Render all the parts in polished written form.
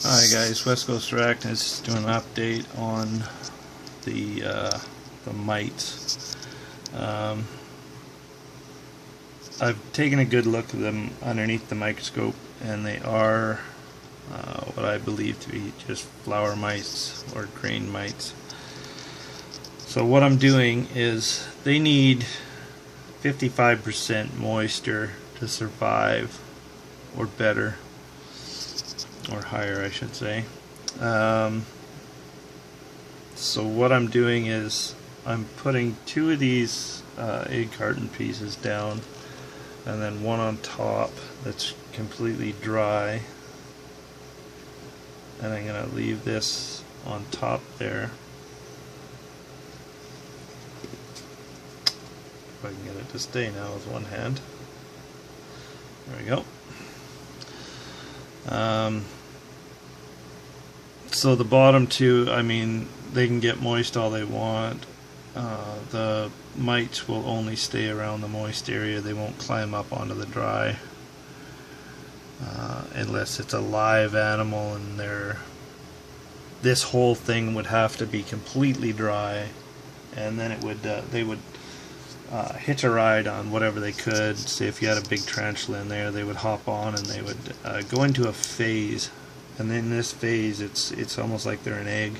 Hi guys, West Coast Arachnids doing an update on the mites. I've taken a good look at them underneath the microscope, and they are what I believe to be just flower mites or grain mites. So what I'm doing is they need 55% moisture to survive, or better, or higher I should say. So what I'm doing is I'm putting 2 of these egg carton pieces down, and then one on top that's completely dry, and I'm going to leave this on top there. If I can get it to stay now with one hand. There we go. So the bottom 2, I mean, they can get moist all they want. The mites will only stay around the moist area. They won't climb up onto the dry unless it's a live animal, and this whole thing would have to be completely dry, and then it would they would hitch a ride on whatever they could. Say if you had a big tarantula in there, they would hop on and they would go into a phase, and in this phase it's almost like they're an egg.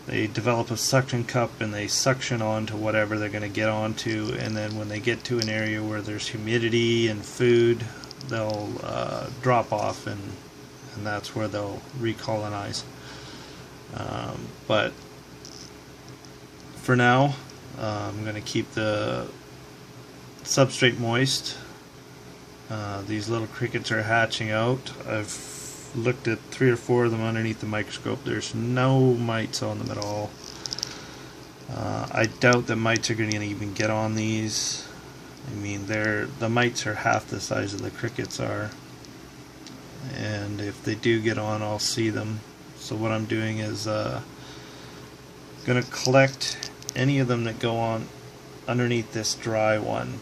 They develop a suction cup and they suction onto whatever they're going to get onto, and then when they get to an area where there's humidity and food, they'll drop off, and that's where they'll recolonize. But for now, I'm going to keep the substrate moist. These little crickets are hatching out. I've looked at 3 or 4 of them underneath the microscope. There's no mites on them at all. I doubt that mites are going to even get on these. I mean, the mites are half the size of the crickets are, and if they do get on, I'll see them. So what I'm doing is going to collect any of them that go on underneath this dry one.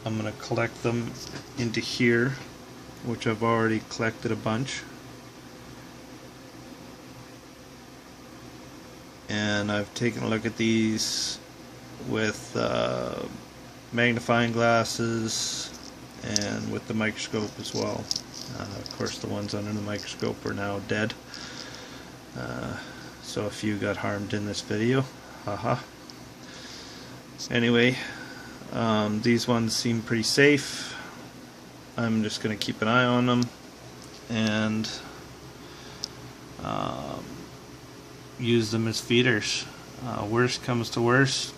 I'm going to collect them into here, which I've already collected a bunch, and I've taken a look at these with magnifying glasses and with the microscope as well. Of course, the ones under the microscope are now dead, so a few got harmed in this video. Haha. Anyway, these ones seem pretty safe. I'm just going to keep an eye on them, and use them as feeders. Worst comes to worst,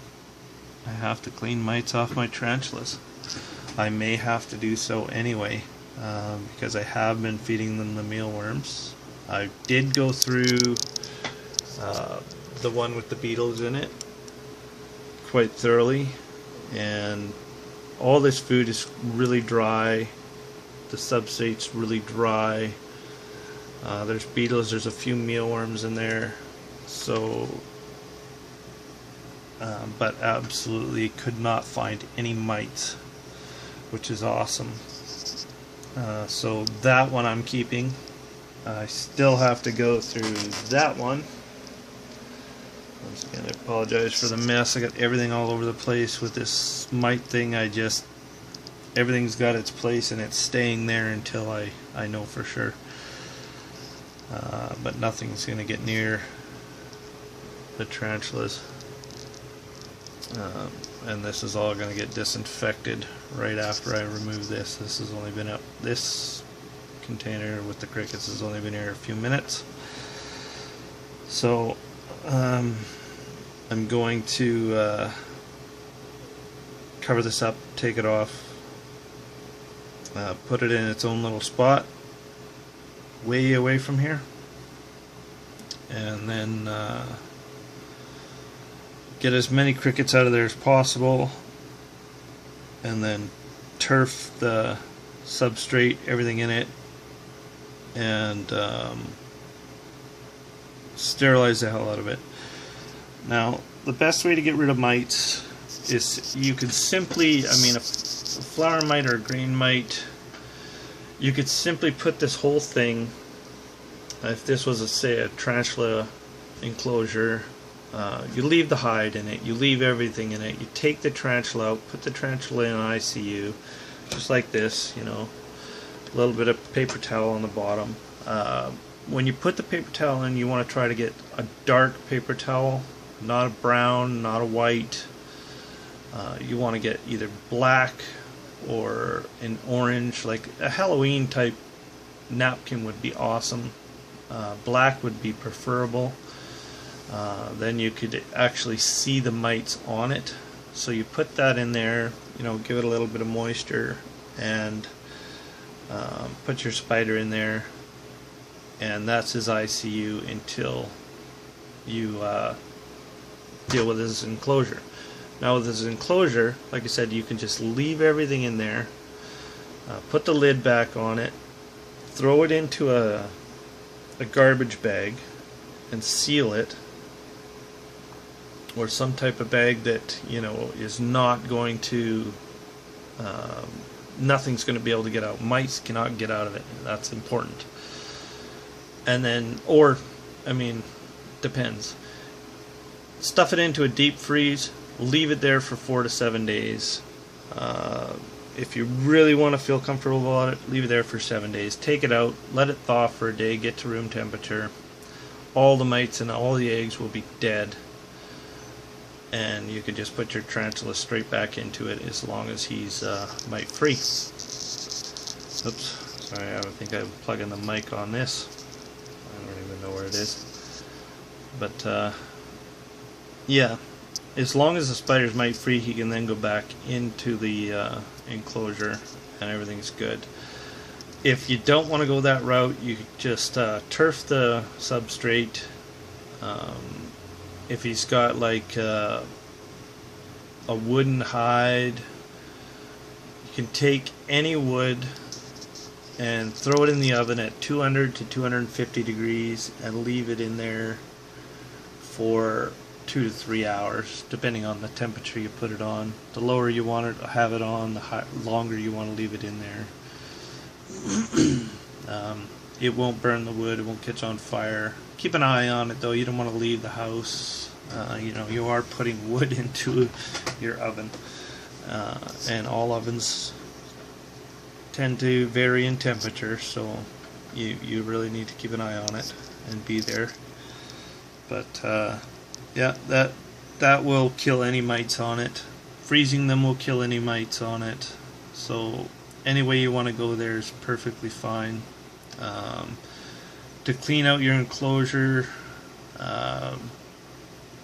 I have to clean mites off my tarantulas. I may have to do so anyway, because I have been feeding them the mealworms. I did go through the one with the beetles in it quite thoroughly, and all this food is really dry. The substrate's really dry. There's beetles, there's a few mealworms in there, so but absolutely could not find any mites, which is awesome. So that one I'm keeping. I still have to go through that one. Once again, I apologize for the mess. I got everything all over the place with this mite thing. Everything's got its place, and it's staying there until I know for sure. But nothing's going to get near the tarantulas. And this is all going to get disinfected right after I remove this. This has only been up, this container with the crickets has only been here a few minutes. So I'm going to cover this up, take it off, put it in its own little spot way away from here, and then get as many crickets out of there as possible, and then turf the substrate, everything in it, and sterilize the hell out of it. Now, the best way to get rid of mites is you could simply, I mean, a flower mite or a grain mite, you could simply put this whole thing if this was say a tarantula enclosure, you leave the hide in it, you leave everything in it, you take the tarantula out, put the tarantula in ICU, just like this, you know, a little bit of paper towel on the bottom. When you put the paper towel in, you want to try to get a dark paper towel, not a brown, not a white. You want to get either black or an orange, like a Halloween type napkin would be awesome. Black would be preferable. Then you could actually see the mites on it. So you put that in there, you know, give it a little bit of moisture, and put your spider in there, and that's his ICU until you deal with his enclosure. Now with his enclosure, like I said, you can just leave everything in there, put the lid back on it, throw it into a garbage bag and seal it, or some type of bag that, you know, is not going to nothing's going to be able to get out. Mice cannot get out of it. That's important. And then, or, I mean, depends. Stuff it into a deep freeze, leave it there for 4 to 7 days. If you really want to feel comfortable about it, leave it there for 7 days. Take it out, let it thaw for a day, get to room temperature. All the mites and all the eggs will be dead, and you can just put your tarantula straight back into it as long as he's mite free. Oops, sorry, I think I'm plugging the mic on this. I don't even know where it is. But yeah, as long as the spider's mite free, he can then go back into the enclosure and everything's good. If you don't want to go that route, you could just turf the substrate. If he's got like a wooden hide, you can take any wood and throw it in the oven at 200 to 250 degrees and leave it in there for 2 to 3 hours, depending on the temperature you put it on. The lower you want to have it on, the longer you want to leave it in there. It won't burn the wood, it won't catch on fire. Keep an eye on it though, you don't want to leave the house. You know, you are putting wood into your oven, and all ovens tend to vary in temperature, so you really need to keep an eye on it and be there. But yeah, that will kill any mites on it. Freezing them will kill any mites on it. So any way you want to go there is perfectly fine. To clean out your enclosure,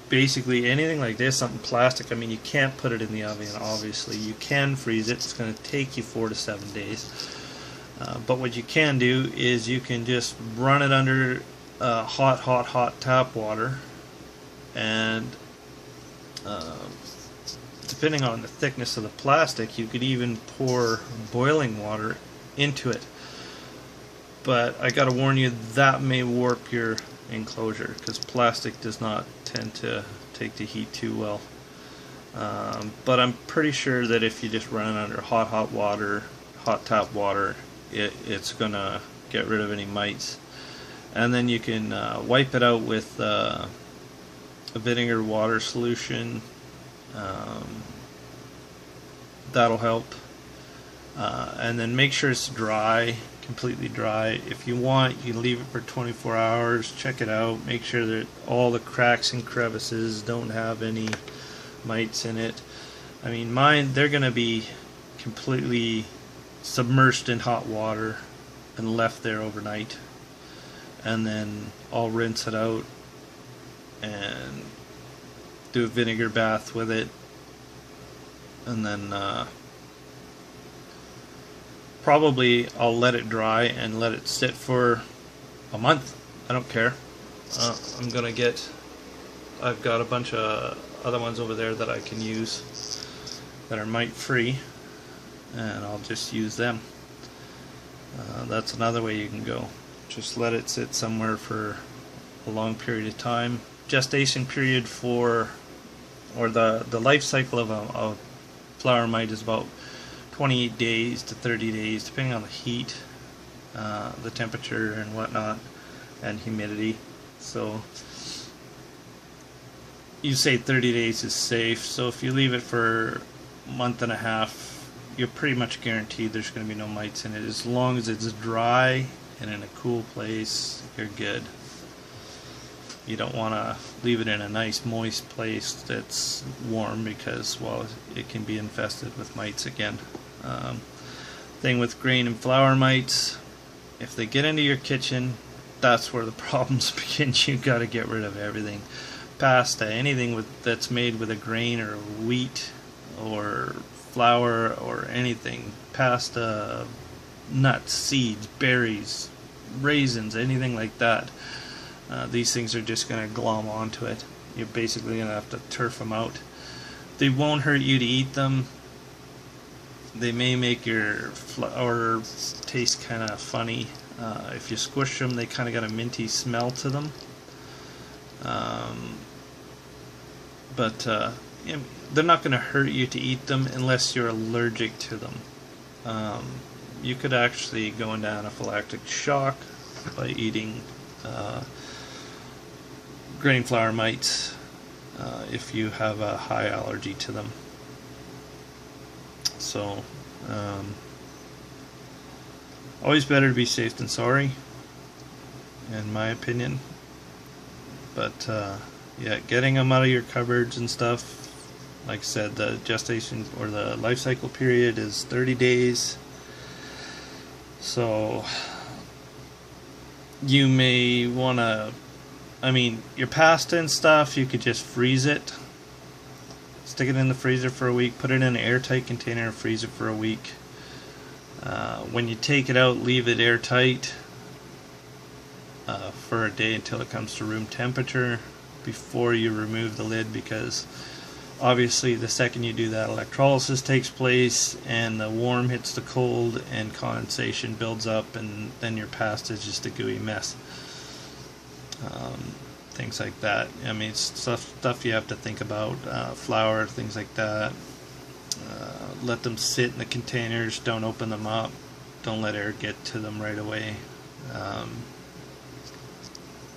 basically anything like this, something plastic, I mean, you can't put it in the oven, obviously. You can freeze it, it's going to take you 4 to 7 days. But what you can do is you can just run it under hot tap water, and depending on the thickness of the plastic, you could even pour boiling water into it. But I gotta warn you, that may warp your enclosure, because plastic does not tend to take the heat too well. But I'm pretty sure that if you just run it under hot water, hot tap water, it's gonna get rid of any mites. And then you can wipe it out with a vinegar water solution. That'll help. And then make sure it's dry, completely dry. If you want, you can leave it for 24 hours, check it out, make sure that all the cracks and crevices don't have any mites in it. I mean, mine, they're going to be completely submerged in hot water and left there overnight. And then I'll rinse it out and do a vinegar bath with it, and then probably I'll let it dry and let it sit for a month. I don't care. I've got a bunch of other ones over there that I can use that are mite free, and I'll just use them. That's another way you can go. Just let it sit somewhere for a long period of time. Gestation period for, or the life cycle of a flower mite is about 28 days to 30 days, depending on the heat, the temperature and whatnot. and humidity. So you say 30 days is safe, so if you leave it for a month and a half, you're pretty much guaranteed there's going to be no mites in it. As long as it's dry and in a cool place, you're good. You don't want to leave it in a nice moist place that's warm, because, well, it can be infested with mites again. Thing with grain and flour mites, if they get into your kitchen, that's where the problems begin. You got to get rid of everything. Pasta, anything that's made with a grain or wheat or flour or anything. Pasta, nuts, seeds, berries, raisins, anything like that. These things are just going to glom onto it. You're basically going to have to turf them out. They won't hurt you to eat them. They may make your flour taste kind of funny. If you squish them, they kind of got a minty smell to them. But they're not going to hurt you to eat them unless you're allergic to them. You could actually go into anaphylactic shock by eating grain flour mites if you have a high allergy to them. So always better to be safe than sorry, in my opinion. But yeah, getting them out of your cupboards and stuff, like I said, the gestation or the life cycle period is 30 days. So you may want to, I mean, your pasta and stuff, you could just freeze it. Stick it in the freezer for a week, put it in an airtight container and freeze it for a week. When you take it out, leave it airtight for a day until it comes to room temperature before you remove the lid, because obviously the second you do that, electrolysis takes place and the warm hits the cold and condensation builds up, and then your pasta is just a gooey mess. Things like that. I mean, it's stuff you have to think about. Flour, things like that. Let them sit in the containers. Don't open them up. Don't let air get to them right away.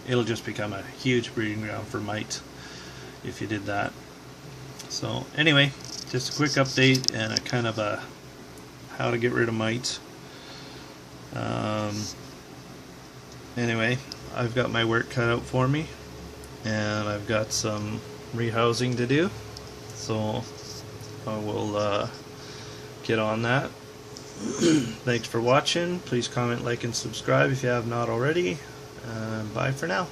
It'll just become a huge breeding ground for mites if you did that. So anyway, just a quick update and a kind of a how to get rid of mites. Anyway, I've got my work cut out for me, and I've got some rehousing to do, so I will get on that. Thanks for watching. Please comment, like, and subscribe if you have not already. Bye for now.